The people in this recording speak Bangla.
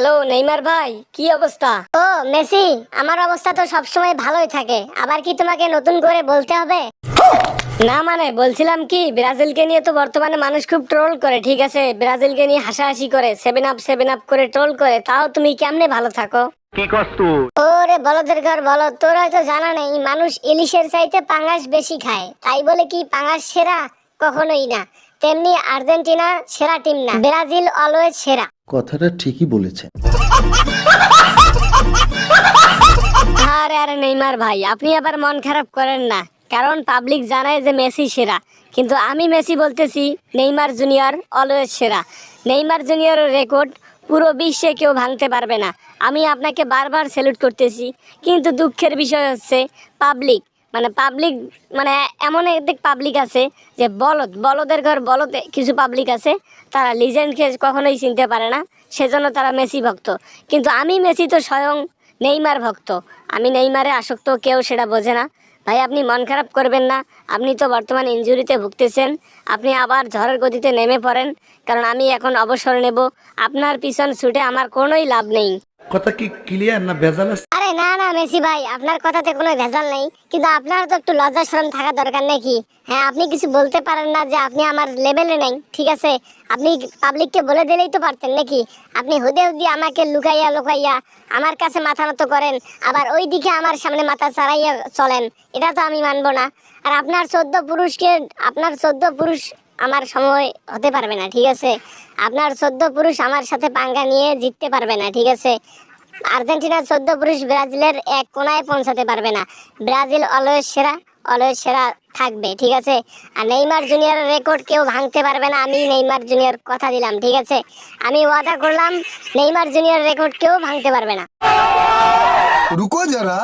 হ্যালো নেইমার ভাই, কি অবস্থা? ও মেসি, আমার অবস্থা তো সবসময় ভালোই থাকে, আবার কি তোমাকে নতুন করে বলতে হবে? না মানে বলছিলাম কি, ব্রাজিলকে নিয়ে তো বর্তমানে মানুষ খুব ট্রোল করে, ঠিক আছে? ব্রাজিলকে নিয়ে হাসাহাসি করে, সেভেন আপ করে ট্রোল করে, তাও তুমি কেমনে ভালো থাকো? কি করছ তুই? ওরে বলদের ঘর বলো, তোর হয়তো জানা নেই, মানুষ ইলিশের চাইতে পাঙ্গাস বেশি খায়, তাই বলে কি পাঙ্গাস সেরা? কখনোই না। তেমনি আর্জেন্টিনা সেরা টিম না, ব্রাজিল অলওয়েজ সেরা। কথাটা ঠিকই বলেছেন। আরে আরে নেইমার ভাই, আপনি আবার মন খারাপ করেন না, কারণ পাবলিক জানায় যে মেসি সেরা, কিন্তু আমি মেসি বলতেছি নেইমার জুনিয়র অলওয়েজ সেরা। নেইমার জুনিয়রের রেকর্ড পুরো বিশ্বে কেউ ভাঙতে পারবে না। আমি আপনাকে বারবার স্যালুট করতেছি, কিন্তু দুঃখের বিষয় হচ্ছে পাবলিক মানে এমন এক পাবলিক আছে যে বলদের ঘর বলদ কিছু পাবলিক আছে, তারা লিজেন্ডকে কখনোই চিনতে পারে না, সেজন্য তারা মেসি ভক্ত। কিন্তু আমি মেসি তো স্বয়ং নেইমার ভক্ত, আমি নেইমারে আসক্ত, কেউ সেটা বোঝে না। ভাই আপনি মন খারাপ করবেন না, আপনি তো বর্তমানে ইনজুরিতে ভুগতেছেন, আপনি আবার ঝড়ের গতিতে নেমে পড়েন, কারণ আমি এখন অবসর নেব। আপনার পিছন ছুটে আমার কোনোই লাভ নেই। কথা কি ক্লিয়ার না ভেজাল আছে? আরে না না মেসি ভাই, আপনার কথাতে কোনো ভেজাল নেই, কিন্তু আপনার তো একটু লজ্জা শরম থাকা দরকার নাকি? হ্যাঁ, আপনি কিছু বলতে পারেন না যে আপনি আমার লেভেলে নেই, ঠিক আছে? আপনি পাবলিককে বলে দিলেই তো পারতেন নাকি? আপনি হুদে হুদি আমাকে লুকাইয়া লুকাইয়া আমার কাছে মাথা নত করেন, আবার ওই দিকে আমার সামনে মাথা চাড়াইয়া চলেন, এটা তো আমি মানবো না। আর আপনার 14 পুরুষ আমার সময় হতে পারবে না, ঠিক আছে? আপনার 14 পুরুষ আমার সাথে পাঙ্গা নিয়ে জিততে পারবে না, ঠিক আছে? আর্জেন্টিনার 14 পুরুষ ব্রাজিলের এক কোনায় পৌঁছাতে পারবে না। ব্রাজিল অলওয়েজ সেরা থাকবে, ঠিক আছে? আর নেইমার জুনিয়রের রেকর্ড কেউ ভাঙতে পারবে না, আমি নেইমার জুনিয়র কথা দিলাম, ঠিক আছে? আমি ওয়াদা করলাম নেইমার জুনিয়র রেকর্ড কেউ ভাঙতে পারবে না। रुको जरा।